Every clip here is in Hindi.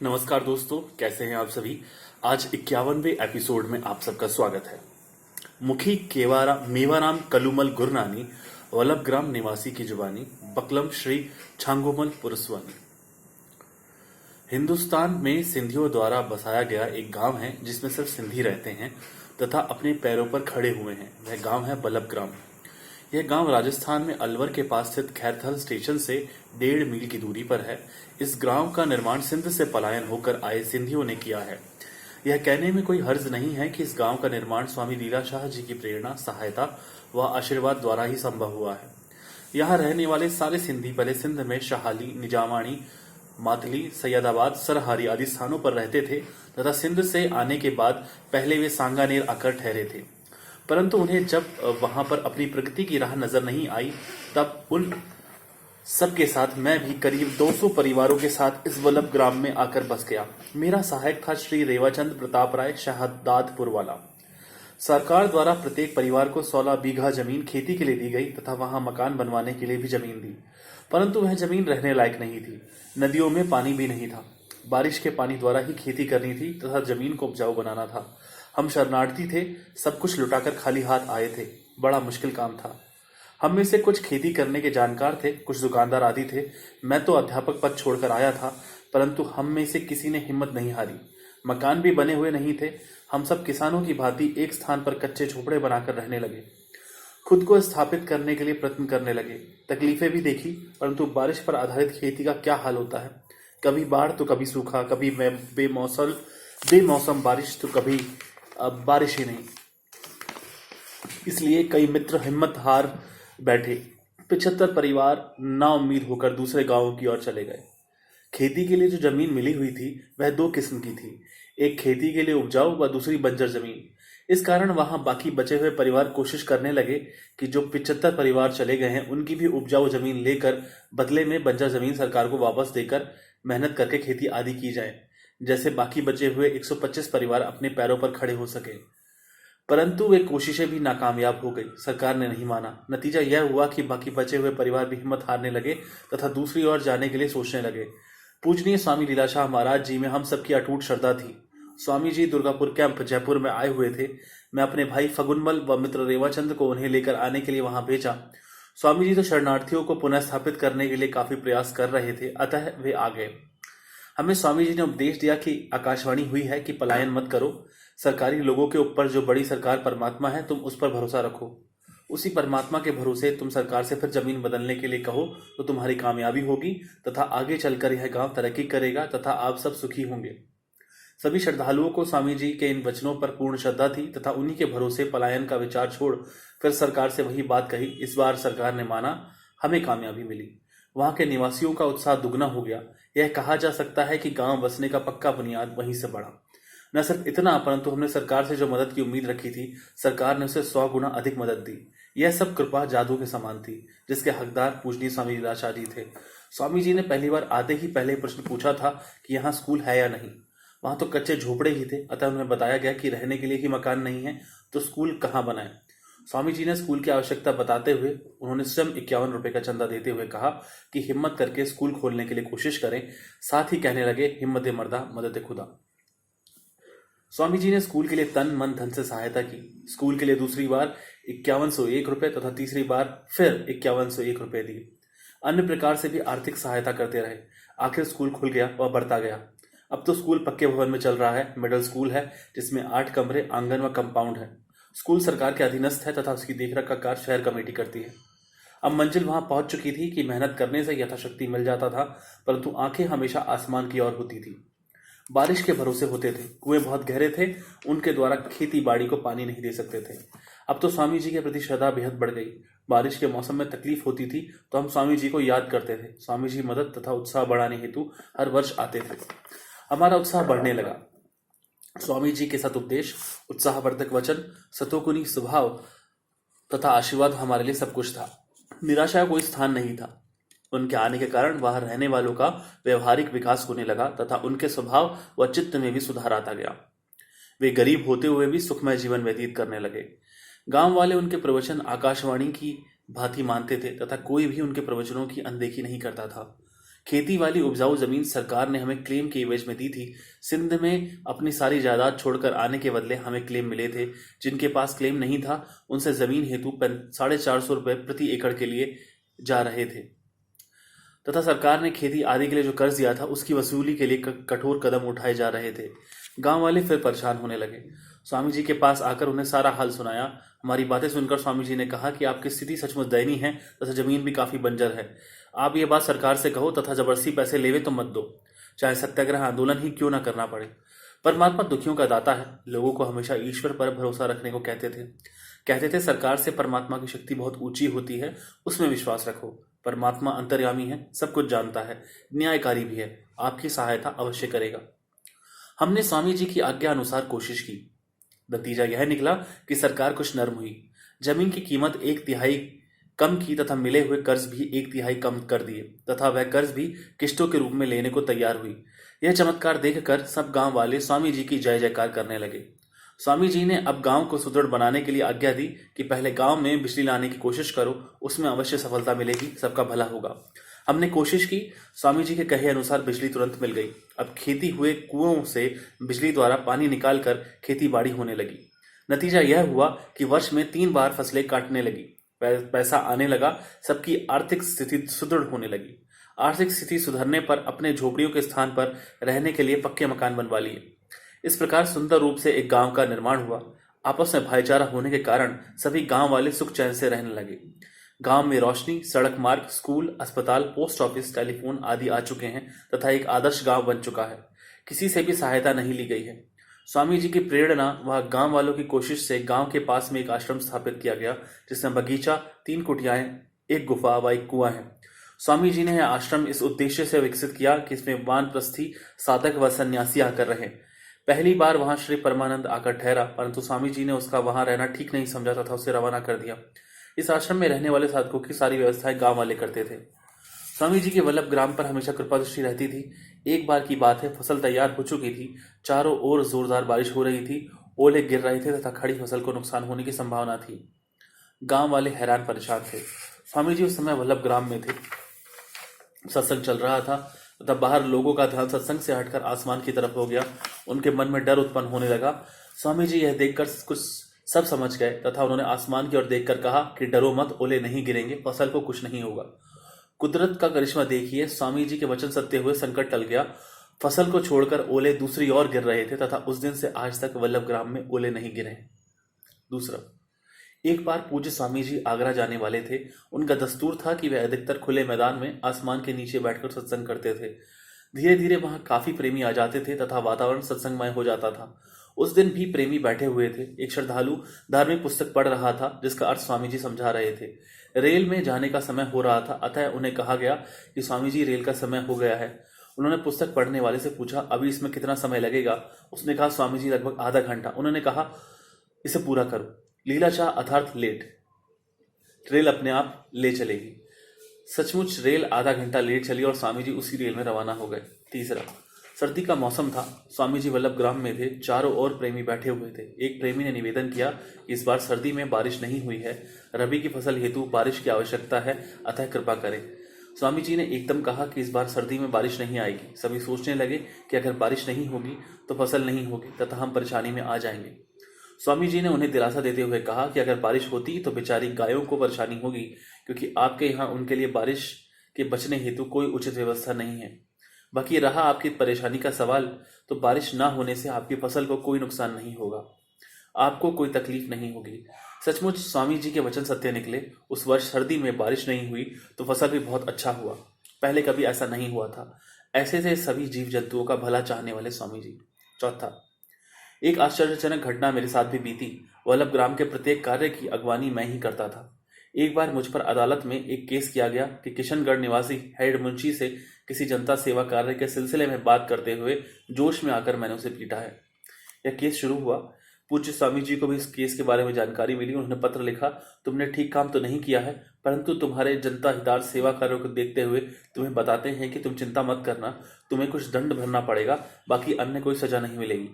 नमस्कार दोस्तों, कैसे हैं आप सभी। आज 51वें एपिसोड में आप सबका स्वागत है। मुखी केवारा मेवाराम कलुमल गुरनानी वल्लभ ग्राम निवासी की जुबानी बकलम श्री छांगोमल पुरस्वानी। हिंदुस्तान में सिंधियों द्वारा बसाया गया एक गांव है जिसमें सिर्फ सिंधी रहते हैं तथा अपने पैरों पर खड़े हुए हैं। वह गांव है वल्लभ ग्राम। यह गांव राजस्थान में अलवर के पास स्थित खैरथल स्टेशन से 1.5 मील की दूरी पर है। इस गांव का निर्माण सिंध से पलायन होकर आए सिंधियों ने किया है। यह कहने में कोई हर्ज नहीं है कि इस गांव का निर्माण स्वामी लीलाशाह जी की प्रेरणा, सहायता व आशीर्वाद द्वारा ही संभव हुआ है। यहाँ रहने वाले सारे सिंधी पहले सिंध में शाहाली, निजामानी, मातली, सैयदाबाद, सरहारी आदि स्थानों पर रहते थे तथा सिंध से आने के बाद पहले वे सांगानेर आकर ठहरे थे। परंतु उन्हें जब वहां पर अपनी प्रगति की राह नजर नहीं आई, तब उन सबके साथ मैं भी करीब 200 परिवारों के साथ इस वल्लभ ग्राम में आकर बस गया। मेरा सहायक था श्री रेवाचंद प्रताप राय शहदादपुर वाला। सरकार द्वारा प्रत्येक परिवार को 16 बीघा जमीन खेती के लिए दी गई तथा वहां मकान बनवाने के लिए भी जमीन दी, परंतु वह जमीन रहने लायक नहीं थी। नदियों में पानी भी नहीं था। बारिश के पानी द्वारा ही खेती करनी थी तथा जमीन को उपजाऊ बनाना था। हम शरणार्थी थे, सब कुछ लुटाकर खाली हाथ आए थे। बड़ा मुश्किल काम था। हम में से कुछ खेती करने के जानकार थे, कुछ दुकानदार आदि थे। मैं तो अध्यापक पद छोड़कर आया था, परंतु हम में से किसी ने हिम्मत नहीं हारी। मकान भी बने हुए नहीं थे। हम सब किसानों की भांति एक स्थान पर कच्चे झोपड़े बनाकर रहने लगे। खुद को स्थापित करने के लिए प्रयत्न करने लगे। तकलीफें भी देखी, परंतु बारिश पर आधारित खेती का क्या हाल होता है। कभी बाढ़ तो कभी सूखा, कभी बेमौसम बारिश तो कभी बारिश ही नहीं। इसलिए कई मित्र हिम्मत हार बैठे। 75 परिवार नाउम्मीद होकर दूसरे गांवों की ओर चले गए। खेती के लिए जो जमीन मिली हुई थी वह 2 किस्म की थी, एक खेती के लिए उपजाऊ व दूसरी बंजर जमीन। इस कारण वहां बाकी बचे हुए परिवार कोशिश करने लगे कि जो 75 परिवार चले गए हैं उनकी भी उपजाऊ जमीन लेकर बदले में बंजर जमीन सरकार को वापस देकर मेहनत करके खेती आदि की जाए, जैसे बाकी बचे हुए 125 परिवार अपने पैरों पर खड़े हो सके। परंतु वे कोशिशें भी नाकामयाब हो गई। सरकार ने नहीं माना। नतीजा यह हुआ कि बाकी बचे हुए परिवार भी हिम्मत हारने लगे तथा दूसरी ओर जाने के लिए सोचने लगे। पूजनीय स्वामी लीलाशाह महाराज जी में हम सबकी अटूट श्रद्धा थी। स्वामी जी दुर्गापुर कैंप जयपुर में आए हुए थे। मैं अपने भाई फगुनमल व मित्र रेवाचंद को उन्हें लेकर आने के लिए वहां भेजा। स्वामी जी तो शरणार्थियों को पुनः स्थापित करने के लिए काफी प्रयास कर रहे थे, अतः वे आ गए। हमें स्वामी जी ने उपदेश दिया कि आकाशवाणी हुई है कि पलायन मत करो। सरकारी लोगों के ऊपर जो बड़ी सरकार परमात्मा है, तुम उस पर भरोसा रखो। उसी परमात्मा के भरोसे तुम सरकार से फिर जमीन बदलने के लिए कहो तो तुम्हारी कामयाबी होगी तथा आगे चलकर यह गांव तरक्की करेगा तथा आप सब सुखी होंगे। सभी श्रद्धालुओं को स्वामी जी के इन वचनों पर पूर्ण श्रद्धा थी तथा उन्हीं के भरोसे पलायन का विचार छोड़ फिर सरकार से वही बात कही। इस बार सरकार ने माना, हमें कामयाबी मिली। वहां के निवासियों का उत्साह दुगना हो गया। यह कहा जा सकता है कि गांव बसने का पक्का बुनियाद वहीं से बढ़ा। न सिर्फ इतना, परंतु हमने सरकार से जो मदद की उम्मीद रखी थी, सरकार ने उसे 100 गुना अधिक मदद दी। यह सब कृपा जादू के समान थी, जिसके हकदार पूजनीय स्वामी लीलाशाह जी थे। स्वामी जी ने पहली बार आते ही पहले प्रश्न पूछा था कि यहाँ स्कूल है या नहीं। वहां तो कच्चे झोपड़े ही थे, अतः उन्हें बताया गया कि रहने के लिए ही मकान नहीं है तो स्कूल कहाँ बनाए। स्वामी जी ने स्कूल की आवश्यकता बताते हुए उन्होंने स्वयं 51 रुपए का चंदा देते हुए कहा कि हिम्मत करके स्कूल खोलने के लिए कोशिश करें। साथ ही कहने लगे, हिम्मत मर्दा मदद खुदा। स्वामी जी ने स्कूल के लिए तन मन धन से सहायता की। स्कूल के लिए दूसरी बार 5101 रुपए तथा तीसरी बार फिर 5101 रुपए दिए। अन्य प्रकार से भी आर्थिक सहायता करते रहे। आखिर स्कूल खुल गया व बढ़ता गया। अब तो स्कूल पक्के भवन में चल रहा है। मिडिल स्कूल है जिसमें 8 कमरे, आंगन व कंपाउंड है। स्कूल सरकार के अधीनस्थ है तथा उसकी देखरेख का कार्य शहर कमेटी करती है। अब मंजिल वहां पहुंच चुकी थी कि मेहनत करने से यथाशक्ति मिल जाता था, परंतु आंखें हमेशा आसमान की ओर होती थी। बारिश के भरोसे होते थे। कुएं बहुत गहरे थे, उनके द्वारा खेती बाड़ी को पानी नहीं दे सकते थे। अब तो स्वामी जी के प्रति श्रद्धा बेहद बढ़ गई। बारिश के मौसम में तकलीफ होती थी तो हम स्वामी जी को याद करते थे। स्वामी जी मदद तथा उत्साह बढ़ाने हेतु हर वर्ष आते थे। हमारा उत्साह बढ़ने लगा। स्वामी जी के सत उपदेश, उत्साहवर्धक वचन, सतोगुणी स्वभाव तथा आशीर्वाद हमारे लिए सब कुछ था। निराशा का कोई स्थान नहीं था। उनके आने के कारण वहां रहने वालों का व्यवहारिक विकास होने लगा तथा उनके स्वभाव व चित्त में भी सुधार आता गया। वे गरीब होते हुए भी सुखमय जीवन व्यतीत करने लगे। गांव वाले उनके प्रवचन आकाशवाणी की भांति मानते थे तथा कोई भी उनके प्रवचनों की अनदेखी नहीं करता था। खेती वाली उपजाऊ जमीन सरकार ने हमें क्लेम के एवज में दी थी। सिंध में अपनी सारी जायदाद छोड़कर आने के बदले हमें क्लेम मिले थे। जिनके पास क्लेम नहीं था उनसे जमीन हेतु 450 रुपये प्रति एकड़ के लिए जा रहे थे तथा सरकार ने खेती आदि के लिए जो कर्ज दिया था उसकी वसूली के लिए कठोर कदम उठाए जा रहे थे। गांव वाले फिर परेशान होने लगे। स्वामी जी के पास आकर उन्हें सारा हाल सुनाया। हमारी बातें सुनकर स्वामी जी ने कहा कि आपकी स्थिति सचमुच दयनीय है तथा जमीन भी काफी बंजर है। आप ये बात सरकार से कहो तथा जबरदस्ती पैसे लेवे तो मत दो, चाहे सत्याग्रह आंदोलन ही क्यों ना करना पड़े। परमात्मा दुखियों का दाता है। लोगों को हमेशा ईश्वर पर भरोसा रखने को कहते थे सरकार से परमात्मा की शक्ति बहुत ऊंची होती है, उसमें विश्वास रखो। परमात्मा अंतर्यामी है, सब कुछ जानता है, न्यायकारी भी है, आपकी सहायता अवश्य करेगा। हमने स्वामी जी की आज्ञा अनुसार कोशिश की। नतीजा यह निकला कि सरकार कुछ नर्म हुई। जमीन की कीमत 1/3 कम की तथा मिले हुए कर्ज भी 1/3 कम कर दिए तथा वह कर्ज भी किश्तों के रूप में लेने को तैयार हुई। यह चमत्कार देखकर सब गांव वाले स्वामी जी की जय जयकार करने लगे। स्वामी जी ने अब गांव को सुदृढ़ बनाने के लिए आज्ञा दी कि पहले गांव में बिजली लाने की कोशिश करो, उसमें अवश्य सफलता मिलेगी, सबका भला होगा। हमने कोशिश की। स्वामी जी के कहे अनुसार बिजली तुरंत मिल गई। अब खेती हुए कुओं से बिजली द्वारा पानी निकालकर खेती बाड़ी होने लगी। नतीजा यह हुआ कि वर्ष में 3 बार फसलें काटने लगी। पैसा आने लगा, सबकी आर्थिक स्थिति सुदृढ़ होने लगी। आर्थिक स्थिति सुधरने पर अपने झोपड़ियों के स्थान पर रहने के लिए पक्के मकान बनवा लिए। इस प्रकार सुंदर रूप से एक गांव का निर्माण हुआ। आपस में भाईचारा होने के कारण सभी गांव वाले सुख चैन से रहने लगे। गांव में रोशनी, सड़क मार्ग, स्कूल, अस्पताल, पोस्ट ऑफिस, टेलीफोन आदि आ चुके हैं तथा एक आदर्श गांव बन चुका है। किसी से भी सहायता नहीं ली गई है। स्वामी जी की प्रेरणा व गांव वालों की कोशिश से गांव के पास में एक आश्रम स्थापित किया गया, जिसमें बगीचा, 3 कुटियाएं, एक गुफा व एक कुआं है। स्वामी जी ने यह आश्रम इस उद्देश्य से विकसित किया कि इसमें वानप्रस्थी, साधक व सन्यासी आकर रहे। पहली बार वहां श्री परमानंद आकर ठहरा, परंतु स्वामी जी ने उसका वहां रहना ठीक नहीं समझा तथा उसे रवाना कर दिया। इस आश्रम में रहने वाले साधकों की सारी व्यवस्थाएं गांव वाले करते थे। स्वामी जी के वल्लभ ग्राम पर हमेशा कृपा दृष्टि रहती थी। एक बार की बात है, फसल तैयार हो चुकी थी, चारों ओर जोरदार बारिश हो रही थी, ओले गिर रहे थे तथा खड़ी फसल को नुकसान होने की संभावना थी। गांव वाले हैरान परेशान थे। स्वामी जी उस समय वल्लभ ग्राम में थे। सत्संग चल रहा था तथा बाहर लोगों का ध्यान सत्संग से हटकर आसमान की तरफ हो गया। उनके मन में डर उत्पन्न होने लगा। स्वामी जी यह देखकर कुछ सब समझ गए तथा उन्होंने आसमान की ओर देखकर कहा कि डरो मत, ओले नहीं गिरेंगे, फसल को कुछ नहीं होगा। कुदरत का करिश्मा देखिए, स्वामी जी के वचन सत्य हुए, संकट टल गया। फसल को छोड़कर ओले दूसरी ओर गिर रहे थे तथा उस दिन से आज तक वल्लभ ग्राम में ओले नहीं गिरे। दूसरा, एक बार पूज्य स्वामी जी आगरा जाने वाले थे। उनका दस्तूर था कि वे अधिकतर खुले मैदान में आसमान के नीचे बैठकर सत्संग करते थे। धीरे धीरे वहां काफी प्रेमी आ जाते थे तथा वातावरण सत्संगमय हो जाता था। उस दिन भी प्रेमी बैठे हुए थे। एक श्रद्धालु धार्मिक पुस्तक पढ़ रहा था जिसका अर्थ स्वामी जी समझा रहे थे। रेल में जाने का समय हो रहा था, अतः उन्हें कहा गया कि स्वामी जी रेल का समय हो गया है। उन्होंने पुस्तक पढ़ने वाले से पूछा, अभी इसमें कितना समय लगेगा? उसने कहा, स्वामी जी लगभग आधा घंटा। उन्होंने कहा, इसे पूरा करो। लीलाशाह अर्थात लेट, रेल अपने आप ले चलेगी। सचमुच रेल आधा घंटा लेट चली और स्वामी जी उसी रेल में रवाना हो गए। तीसरा, सर्दी का मौसम था। स्वामी जी वल्लभ ग्राम में थे। चारों ओर प्रेमी बैठे हुए थे। एक प्रेमी ने निवेदन किया कि इस बार सर्दी में बारिश नहीं हुई है, रबी की फसल हेतु बारिश की आवश्यकता है, अतः कृपा करें। स्वामी जी ने एकदम कहा कि इस बार सर्दी में बारिश नहीं आएगी। सभी सोचने लगे कि अगर बारिश नहीं होगी तो फसल नहीं होगी तथा हम परेशानी में आ जाएंगे। स्वामी जी ने उन्हें दिलासा देते हुए कहा कि अगर बारिश होती तो बेचारी गायों को परेशानी होगी, क्योंकि आपके यहाँ उनके लिए बारिश के बचने हेतु कोई उचित व्यवस्था नहीं है। बाकी रहा आपकी परेशानी का सवाल, तो बारिश ना होने से आपकी फसल को कोई नुकसान नहीं होगा, आपको कोई तकलीफ नहीं होगी। सचमुच स्वामी जी के वचन सत्य निकले। उस वर्ष सर्दी में बारिश नहीं हुई तो फसल भी बहुत अच्छा हुआ। पहले कभी ऐसा नहीं हुआ था। ऐसे थे सभी जीव जंतुओं का भला चाहने वाले स्वामी जी। चौथा, एक आश्चर्यजनक घटना मेरे साथ भी बीती। वल्लभ ग्राम के प्रत्येक कार्य की अगवानी मैं ही करता था। एक बार मुझ पर अदालत में एक केस किया गया कि किशनगढ़ निवासी हेड मुंशी से किसी जनता सेवा कार्य के सिलसिले में बात करते हुए जोश में आकर मैंने उसे पीटा है। यह केस शुरू हुआ। पूज्य स्वामी जी को भी इस केस के बारे में जानकारी मिली। उन्होंने पत्र लिखा, तुमने ठीक काम तो नहीं किया है, परंतु तुम्हारे जनता हितार्थ सेवा कार्यों को देखते हुए तुम्हें बताते हैं कि तुम चिंता मत करना, तुम्हें कुछ दंड भरना पड़ेगा, बाकी अन्य कोई सजा नहीं मिलेगी।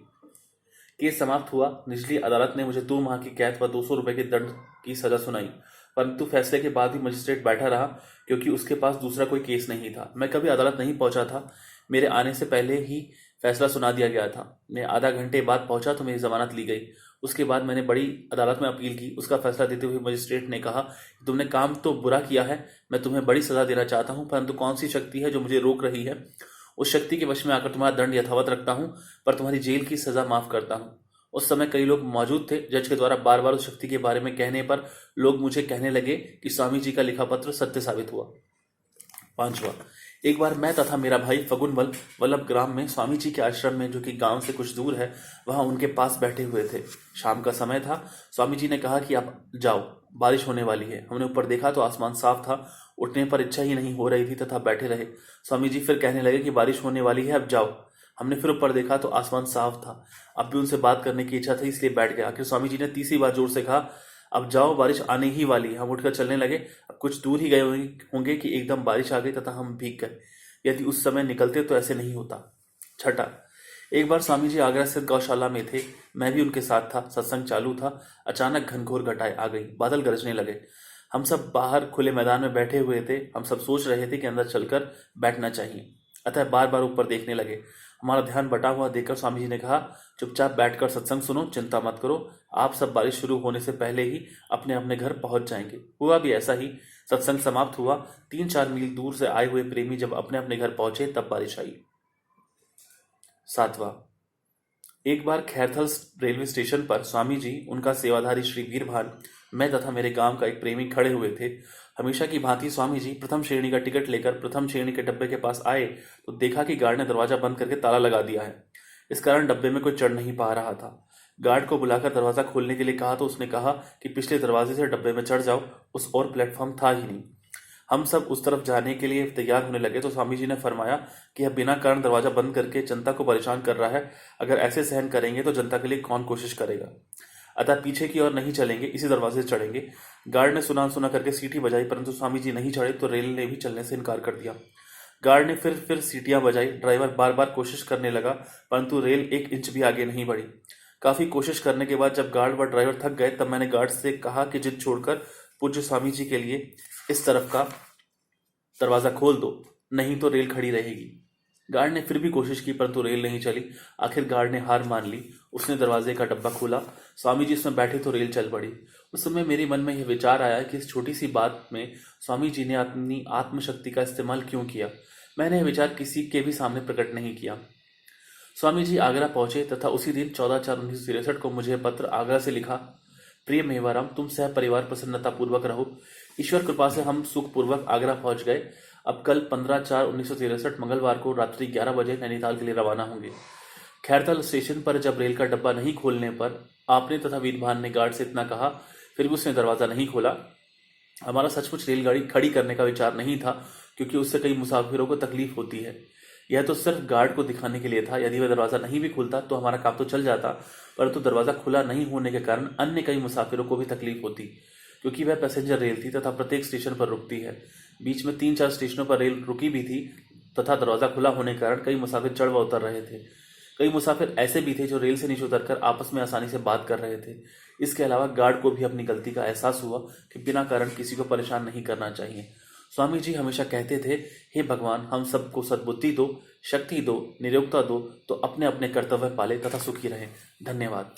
केस समाप्त हुआ। निचली अदालत ने मुझे 2 माह की कैद व 200 रुपए के दंड की सजा सुनाई। परंतु फैसले के बाद ही मजिस्ट्रेट बैठा रहा, क्योंकि उसके पास दूसरा कोई केस नहीं था। मैं कभी अदालत नहीं पहुंचा था, मेरे आने से पहले ही फैसला सुना दिया गया था। मैं आधा घंटे बाद पहुंचा तो मेरी जमानत ली गई। उसके बाद मैंने बड़ी अदालत में अपील की। उसका फैसला देते हुए मजिस्ट्रेट ने कहा, तुमने काम तो बुरा किया है, मैं तुम्हें बड़ी सजा देना चाहता हूं, परंतु कौन सी शक्ति है जो मुझे रोक रही है? उस शक्ति के वश में आकर तुम्हारा दंड यथावत रखता हूं, पर तुम्हारी जेल की सजा माफ करता हूं। उस समय कई लोग मौजूद थे। जज के द्वारा बार बार उस शक्ति के बारे में कहने पर लोग मुझे कहने लगे कि स्वामी जी का लिखा पत्र सत्य साबित हुआ। 5वां, एक बार मैं तथा मेरा भाई फगुनवल वल्लभ ग्राम में स्वामी जी के आश्रम में, जो कि गांव से कुछ दूर है, वहां उनके पास बैठे हुए थे। शाम का समय था। स्वामी जी ने कहा कि आप जाओ, बारिश होने वाली है। हमने ऊपर देखा तो आसमान साफ था। उठने पर इच्छा ही नहीं हो रही थी तथा बैठे रहे। स्वामी जी फिर कहने लगे कि बारिश होने वाली है, अब जाओ। हमने फिर ऊपर देखा तो आसमान साफ था। अब भी उनसे बात करने की इच्छा थी, इसलिए बैठ गया। आखिर स्वामी जी ने तीसरी बार जोर से कहा, अब जाओ, बारिश आने ही वाली है। हम उठकर चलने लगे। अब कुछ दूर ही गए होंगे कि एकदम बारिश आ गई तथा हम भीग गए। यदि उस समय निकलते तो ऐसे नहीं होता। 6, एक बार स्वामी जी आगरा स्थित गौशाला में थे। मैं भी उनके साथ था। सत्संग चालू था। अचानक घनघोर घटाएं आ गई। बादल गरजने लगे। हम सब बाहर खुले मैदान में बैठे हुए थे। हम सब सोच रहे थे कि अंदर चलकर बैठना चाहिए, अतः बार बार ऊपर देखने लगे। हमारा ध्यान बटा हुआ देखकर स्वामी जी ने कहा, चुपचाप बैठकर सत्संग सुनो, चिंता मत करो। आप सब बारिश शुरू होने से पहले ही अपने अपने घर पहुंच जाएंगे। हुआ भी ऐसा ही। सत्संग समाप्त हुआ। 3-4 मील दूर से आए हुए प्रेमी जब अपने अपने घर पहुंचे तब बारिश आई। 7वां, एक बार खैरथल रेलवे स्टेशन पर स्वामी जी, उनका सेवाधारी श्री वीरभान, मैं तथा मेरे गांव का एक प्रेमी खड़े हुए थे। हमेशा की भांति स्वामी जी प्रथम श्रेणी का टिकट लेकर प्रथम श्रेणी के डब्बे के पास आए तो देखा कि गार्ड ने दरवाजा बंद करके ताला लगा दिया है। इस कारण डब्बे में कोई चढ़ नहीं पा रहा था। गार्ड को बुलाकर दरवाजा खोलने के लिए कहा तो उसने कहा कि पिछले दरवाजे से डब्बे में चढ़ जाओ, उस और प्लेटफॉर्म था ही नहीं। हम सब उस तरफ जाने के लिए तैयार होने लगे तो स्वामी जी ने फरमाया कि यह बिना कारण दरवाजा बंद करके जनता को परेशान कर रहा है। अगर ऐसे सहन करेंगे तो जनता के लिए कौन कोशिश करेगा? अतः पीछे की ओर नहीं चलेंगे, इसी दरवाजे से चढ़ेंगे। गार्ड ने सुना सुना करके सीटी बजाई, परंतु स्वामी जी नहीं चढ़े तो रेल ने भी चलने से इनकार कर दिया। गार्ड ने फिर सीटियां बजाई। ड्राइवर बार बार कोशिश करने लगा, परंतु रेल 1 इंच भी आगे नहीं बढ़ी। काफी कोशिश करने के बाद जब गार्ड व ड्राइवर थक गए तब मैंने गार्ड से कहा कि जिद छोड़कर पूज्य स्वामी जी के लिए इस तरफ का दरवाजा खोल दो, नहीं तो रेल खड़ी रहेगी। गार्ड ने फिर भी कोशिश की, परंतु रेल नहीं चली। आखिर गार्ड ने हार मान ली। उसने दरवाजे का डब्बा खोला। स्वामी जी इसमें बैठे तो रेल चल पड़ी। उस समय मेरे मन में यह विचार आया कि इस छोटी सी बात में स्वामी जी ने अपनी आत्मशक्ति का इस्तेमाल क्यों किया। मैंने यह विचार किसी के भी सामने प्रकट नहीं किया। स्वामी जी आगरा पहुंचे तथा उसी दिन 14/4/1963 को मुझे पत्र आगरा से लिखा, प्रिय मेवाराम, तुम सह परिवार प्रसन्नता पूर्वक रहो। ईश्वर कृपा से हम सुखपूर्वक आगरा पहुंच गए। अब कल 15/4/1963 मंगलवार को रात्रि 11 बजे नैनीताल के लिए रवाना होंगे। खैरथल स्टेशन पर जब रेल का डब्बा नहीं खोलने पर आपने तथा वीरभान ने गार्ड से इतना कहा, फिर भी उसने दरवाजा नहीं खोला। हमारा सचमुच रेलगाड़ी खड़ी करने का विचार नहीं था, क्योंकि उससे कई मुसाफिरों को तकलीफ होती है। यह तो सिर्फ गार्ड को दिखाने के लिए था। यदि वह दरवाजा नहीं भी खुलता तो हमारा काम तो चल जाता, परंतु दरवाजा खुला नहीं होने के कारण अन्य कई मुसाफिरों को भी तकलीफ होती, क्योंकि वह पैसेंजर रेल थी तथा प्रत्येक स्टेशन पर रुकती है। बीच में 3-4 स्टेशनों पर रेल रुकी भी थी तथा दरवाजा खुला होने के कारण कई मुसाफिर चढ़ व उतर रहे थे। कई मुसाफिर ऐसे भी थे जो रेल से नीचे उतरकर आपस में आसानी से बात कर रहे थे। इसके अलावा गार्ड को भी अपनी गलती का एहसास हुआ कि बिना कारण किसी को परेशान नहीं करना चाहिए। स्वामी जी हमेशा कहते थे, हे भगवान, हम सबको सद्बुद्धि दो, शक्ति दो, निरोगता दो, तो अपने अपने कर्तव्य पाले तथा सुखी रहें। धन्यवाद।